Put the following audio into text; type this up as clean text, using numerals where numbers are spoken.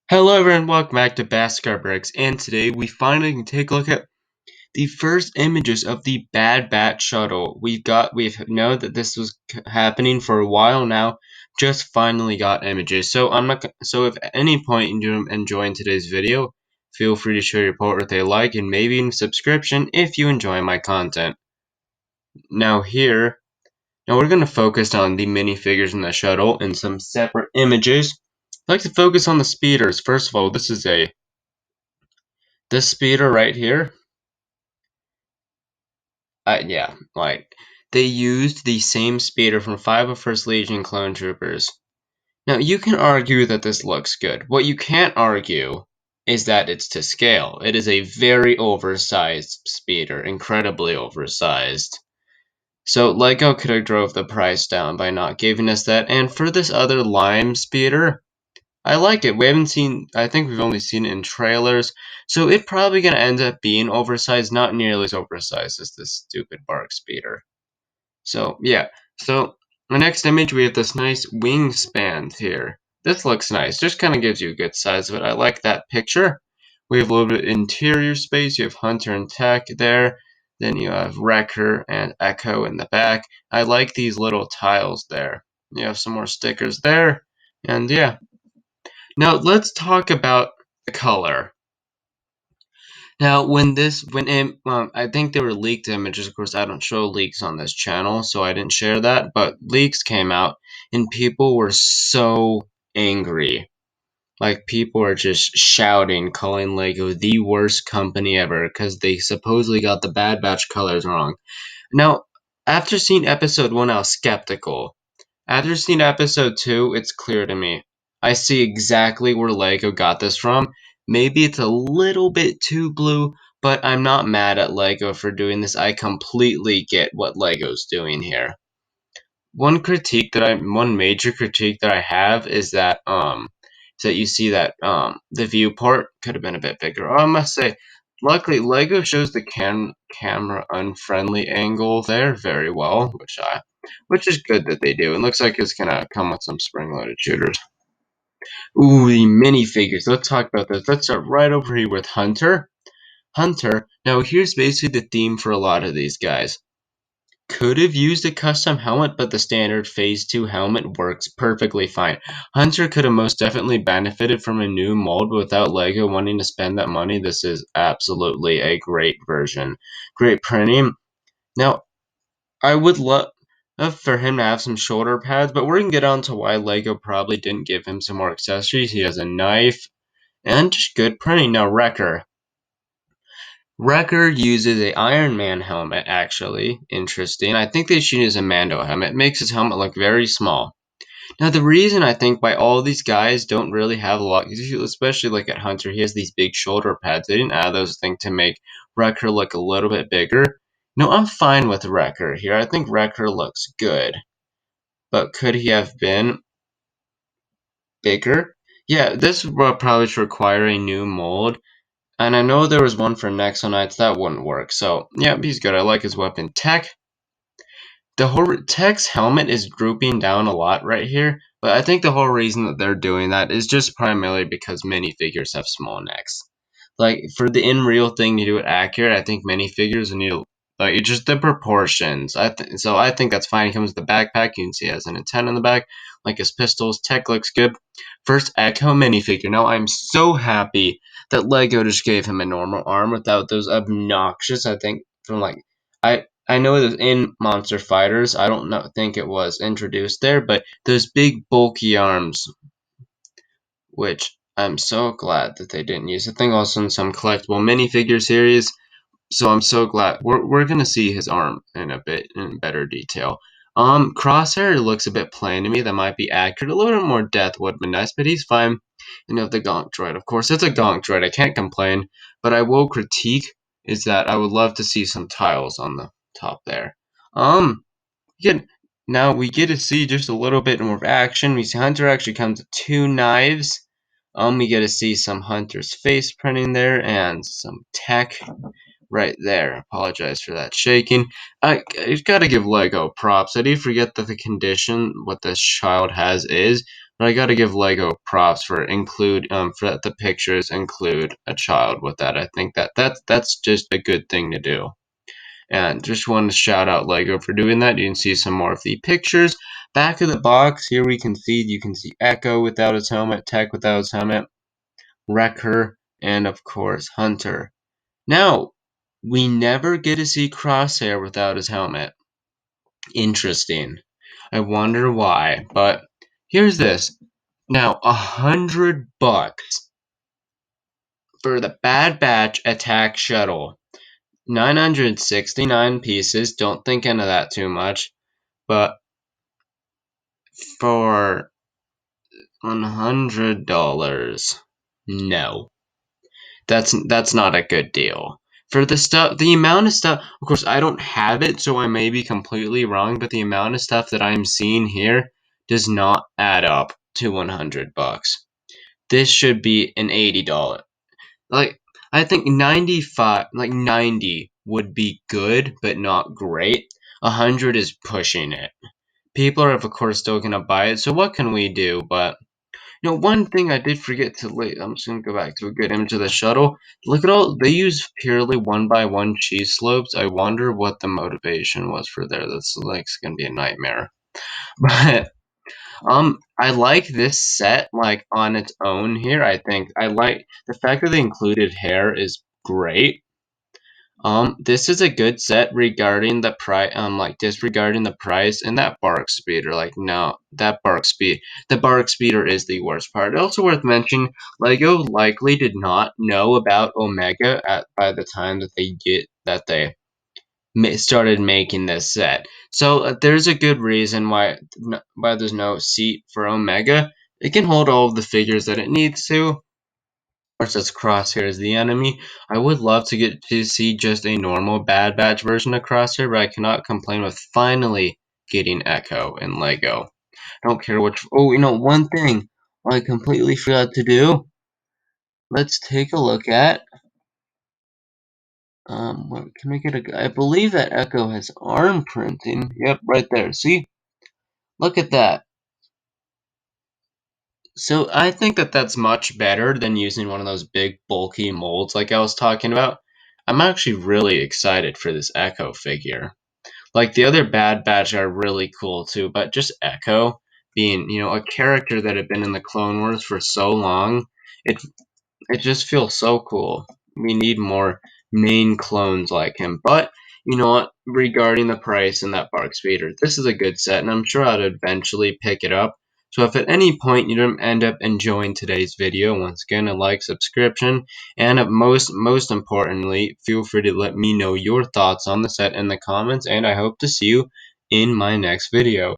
Hello everyone, welcome back to Bricks, and today we finally can take a look at the first images of the Bad Batch shuttle. We've known that this was happening for a while now, just finally got images. So if at any point you're enjoying today's video, feel free to share your report with a like and maybe even subscription if you enjoy my content. Now we're going to focus on the minifigures in the shuttle and some separate images. I'd like to focus on the speeders. First of all, this speeder right here, yeah, like, they used the same speeder from 501st Legion clone troopers. Now, you can argue that this looks good. What you can't argue is that it's to scale. It is a very oversized speeder, incredibly oversized. So LEGO could have drove the price down by not giving us that, and for this other lime speeder, I like it. I think we've only seen it in trailers, so it's probably going to end up being oversized, not nearly as oversized as this stupid bark speeder. So, yeah. So, the next image, we have this nice wingspan here. This looks nice. Just kind of gives you a good size of it. I like that picture. We have a little bit of interior space. You have Hunter and Tech there. Then you have Wrecker and Echo in the back. I like these little tiles there. You have some more stickers there. And yeah. Now let's talk about the color. Now, I think they were leaked images. Of course, I don't show leaks on this channel, so I didn't share that. But leaks came out, and people were so angry. Like, people are just shouting, calling LEGO the worst company ever because they supposedly got the Bad Batch colors wrong. Now, after seeing episode 1, I was skeptical. After seeing episode 2, it's clear to me. I see exactly where LEGO got this from. Maybe it's a little bit too blue, but I'm not mad at LEGO for doing this. I completely get what LEGO's doing here. One major critique that I have is that you see that the viewport could have been a bit bigger. I must say, luckily LEGO shows the camera unfriendly angle there very well, which is good that they do. It looks like it's gonna come with some spring-loaded shooters. Ooh, the minifigures. Let's talk about this. Let's start right over here with Hunter. Now here's basically the theme for a lot of these guys. Could have used a custom helmet, but the standard Phase 2 helmet works perfectly fine. Hunter could have most definitely benefited from a new mold without LEGO wanting to spend that money. This is absolutely a great version. Great printing. Now, I would love for him to have some shoulder pads, but we're going to get on to why LEGO probably didn't give him some more accessories. He has a knife and just good printing. Now, Wrecker uses a Iron Man helmet, actually. Interesting. I think they should use a Mando helmet. It makes his helmet look very small. Now, the reason I think why all these guys don't really have a lot, especially like at Hunter, he has these big shoulder pads. They didn't add those things to make Wrecker look a little bit bigger. No, I'm fine with Wrecker here. I think Wrecker looks good. But could he have been bigger? Yeah, this will probably require a new mold. And I know there was one for Nexonites that wouldn't work. So, yeah, he's good. I like his weapon. Tech's helmet is drooping down a lot right here. But I think the whole reason that they're doing that is just primarily because minifigures have small necks. Like, for the in-real thing to do it accurate, I think minifigures need like, just the proportions. So I think that's fine. He comes with the backpack. You can see he has an antenna in the back, like his pistols. Tech looks good. First Echo minifigure. Now I'm so happy that LEGO just gave him a normal arm without those obnoxious. I think from like I know it was in Monster Fighters. I don't think it was introduced there, but those big bulky arms, which I'm so glad that they didn't use. I think also in some collectible minifigure series. So I'm so glad we're gonna see his arm in better detail. Crosshair looks a bit plain to me. That might be accurate. A little bit more depth would have been nice, but he's fine. And you have the Gonk droid. Of course, it's a Gonk droid. I can't complain. But I will critique is that I would love to see some tiles on the top there. Again, now we get to see just a little bit more action. We see Hunter actually comes with 2 knives. We get to see some Hunter's face printing there and some tech right there. Apologize for that shaking. You've got to give LEGO props. I do forget that the condition what this child has is, But I gotta give Lego props for the pictures include a child with that. I think that's just a good thing to do. And just wanted to shout out Lego for doing that. You can see some more of the pictures. Back of the box, here you can see Echo without his helmet, Tech without his helmet, Wrecker, and of course Hunter. Now, we never get to see Crosshair without his helmet. Interesting. I wonder why, but here's this. Now, $100 for the Bad Batch Attack Shuttle. 969 pieces, don't think into that too much, but for $100, no. That's not a good deal. For the amount of stuff, of course, I don't have it, so I may be completely wrong, but the amount of stuff that I'm seeing here does not add up to $100. This should be an $80. Like, I think 90 would be good, but not great. 100 is pushing it. People are, of course, still gonna buy it, so what can we do? But one thing I did forget to I'm just gonna go back to a good image of the shuttle. Look at all they use purely 1x1 cheese slopes. I wonder what the motivation was for there. That's like it's gonna be a nightmare. But I like this set like on its own here. I think I like the fact that they included hair is great. This is a good set regarding the price. Like disregarding the price and that bark speeder. Like no, the bark speeder is the worst part. Also worth mentioning, Lego likely did not know about Omega by the time that they started making this set. So there's a good reason why there's no seat for Omega. It can hold all of the figures that it needs to. Versus Crosshair as the enemy. I would love to get to see just a normal Bad Batch version of Crosshair, but I cannot complain with finally getting Echo in Lego. I don't care which. Oh, one thing I completely forgot to do. Let's take a look at. What can we get I believe that Echo has arm printing. Yep, right there. See? Look at that. So I think that that's much better than using one of those big bulky molds like I was talking about. I'm actually really excited for this Echo figure. Like the other Bad Batch are really cool too, but just Echo being, a character that had been in the Clone Wars for so long, it just feels so cool. We need more main clones like him. But you know what? Regarding the price and that bark speeder, this is a good set, and I'm sure I'd eventually pick it up. So if at any point you don't end up enjoying today's video, once again, a like, subscription, and most importantly, feel free to let me know your thoughts on the set in the comments, and I hope to see you in my next video.